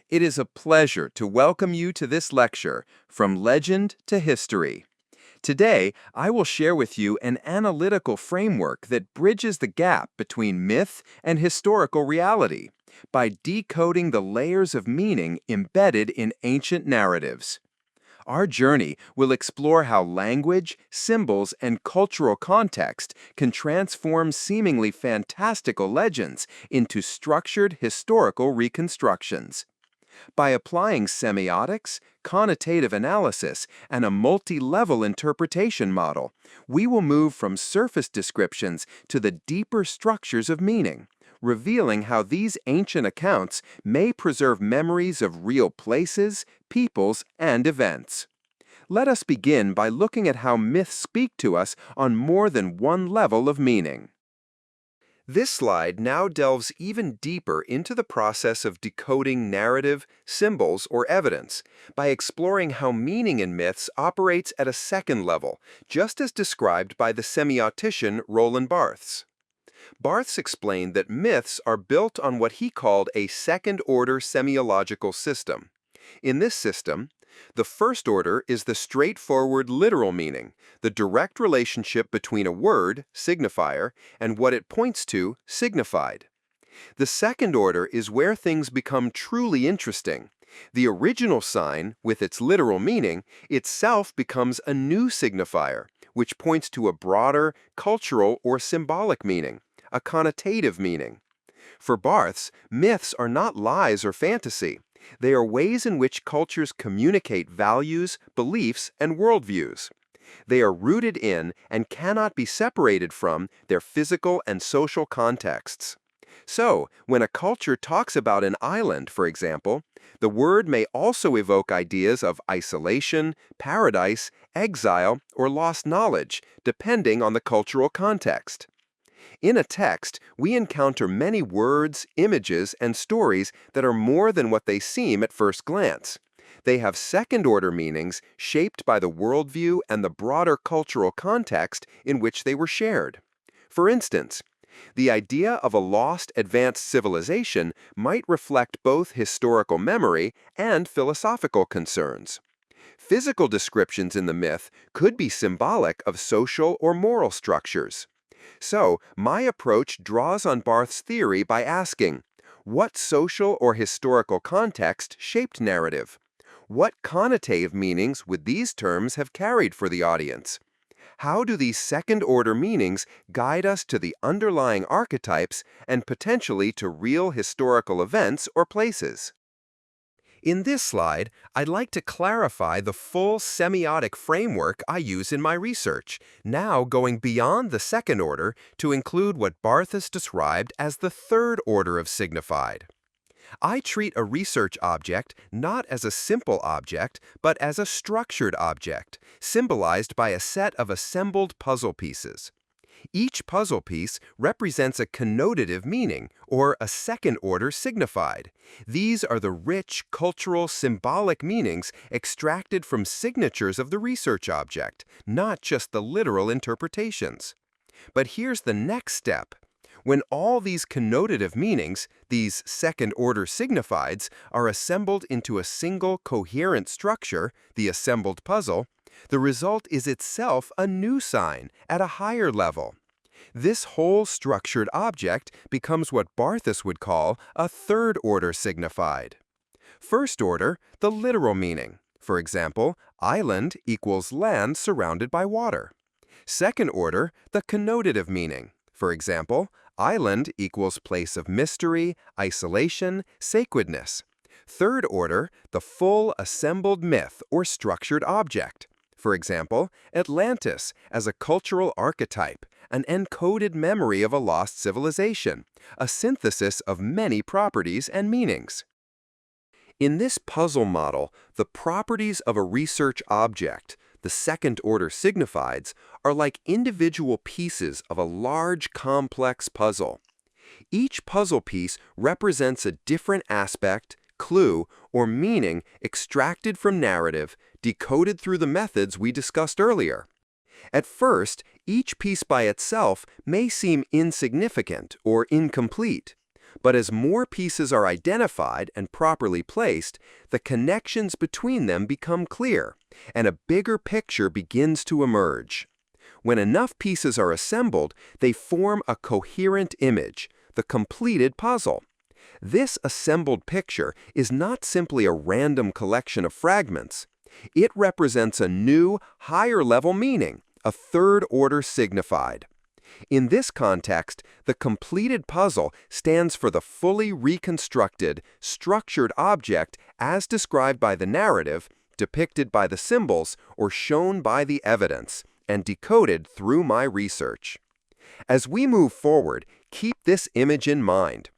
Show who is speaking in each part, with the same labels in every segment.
Speaker 1: It is a pleasure to welcome you to this lecture, From Legend to History. Today, I will share with you an analytical framework that bridges the gap between myth and historical reality by decoding the layers of meaning embedded in ancient narratives. Our journey will explore how language, symbols, and cultural context can transform seemingly fantastical legends into structured historical reconstructions. By applying semiotics, connotative analysis, and a multi-level interpretation model, we will move from surface descriptions to the deeper structures of meaning, revealing how these ancient accounts may preserve memories of real places, peoples, and events. Let us begin by looking at how myths speak to us on more than one level of meaning. This slide now delves even deeper into the process of decoding narrative, symbols, or evidence by exploring how meaning in myths operates at a second level, just as described by the semiotician Roland Barthes. Barthes explained that myths are built on what he called a second-order semiological system. In this system, the first order is the straightforward literal meaning, the direct relationship between a word, signifier, and what it points to, signified. The second order is where things become truly interesting. The original sign, with its literal meaning, itself becomes a new signifier, which points to a broader, cultural, or symbolic meaning, a connotative meaning. For Barthes, myths are not lies or fantasy. They are ways in which cultures communicate values, beliefs, and worldviews. They are rooted in and cannot be separated from their physical and social contexts. So, when a culture talks about an island, for example, the word may also evoke ideas of isolation, paradise, exile, or lost knowledge, depending on the cultural context. In a text, we encounter many words, images, and stories that are more than what they seem at first glance. They have second-order meanings shaped by the worldview and the broader cultural context in which they were shared. For instance, the idea of a lost advanced civilization might reflect both historical memory and philosophical concerns. Physical descriptions in the myth could be symbolic of social or moral structures. So, my approach draws on Barthes' theory by asking, what social or historical context shaped narrative? What connotative meanings would these terms have carried for the audience? How do these second-order meanings guide us to the underlying archetypes and potentially to real historical events or places? In this slide, I'd like to clarify the full semiotic framework I use in my research, now going beyond the second order to include what Barthes described as the third order of signified. I treat a research object not as a simple object, but as a structured object, symbolized by a set of assembled puzzle pieces. Each puzzle piece represents a connotative meaning, or a second-order signified. These are the rich, cultural, symbolic meanings extracted from signatures of the research object, not just the literal interpretations. But here's the next step. When all these connotative meanings, these second-order signifieds, are assembled into a single coherent structure, the assembled puzzle, the result is itself a new sign at a higher level. This whole structured object becomes what Barthes would call a third-order signified. First order, the literal meaning. For example, island equals land surrounded by water. Second order, the connotative meaning. For example, island equals place of mystery, isolation, sacredness. Third order, the full assembled myth or structured object. For example, Atlantis as a cultural archetype, an encoded memory of a lost civilization, a synthesis of many properties and meanings. In this puzzle model, the properties of a research object, the second-order signifieds, are like individual pieces of a large, complex puzzle. Each puzzle piece represents a different aspect, clue, or meaning extracted from narrative, decoded through the methods we discussed earlier. At first, each piece by itself may seem insignificant or incomplete. But as more pieces are identified and properly placed, the connections between them become clear, and a bigger picture begins to emerge. When enough pieces are assembled, they form a coherent image, the completed puzzle. This assembled picture is not simply a random collection of fragments. It represents a new, higher-level meaning, a third order signified. In this context, the completed puzzle stands for the fully reconstructed, structured object as described by the narrative, depicted by the symbols, or shown by the evidence, and decoded through my research. As we move forward, keep this image in mind.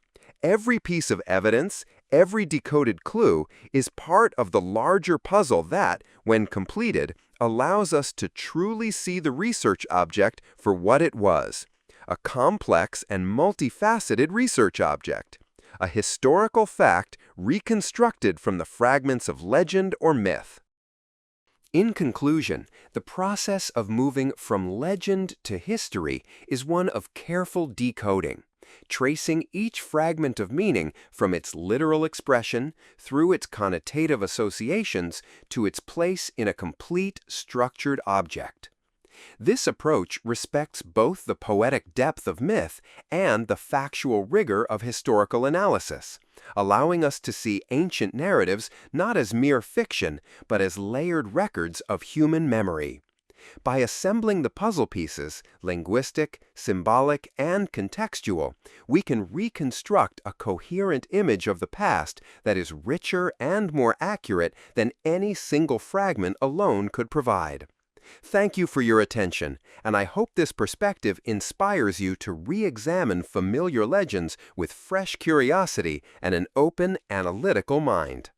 Speaker 1: Every piece of evidence, every decoded clue, is part of the larger puzzle that, when completed, allows us to truly see the research object for what it was, a complex and multifaceted research object, a historical fact reconstructed from the fragments of legend or myth. In conclusion, the process of moving from legend to history is one of careful decoding, tracing each fragment of meaning from its literal expression through its connotative associations to its place in a complete, structured object. This approach respects both the poetic depth of myth and the factual rigor of historical analysis, allowing us to see ancient narratives not as mere fiction, but as layered records of human memory. By assembling the puzzle pieces, linguistic, symbolic, and contextual, we can reconstruct a coherent image of the past that is richer and more accurate than any single fragment alone could provide. Thank you for your attention, and I hope this perspective inspires you to re-examine familiar legends with fresh curiosity and an open, analytical mind.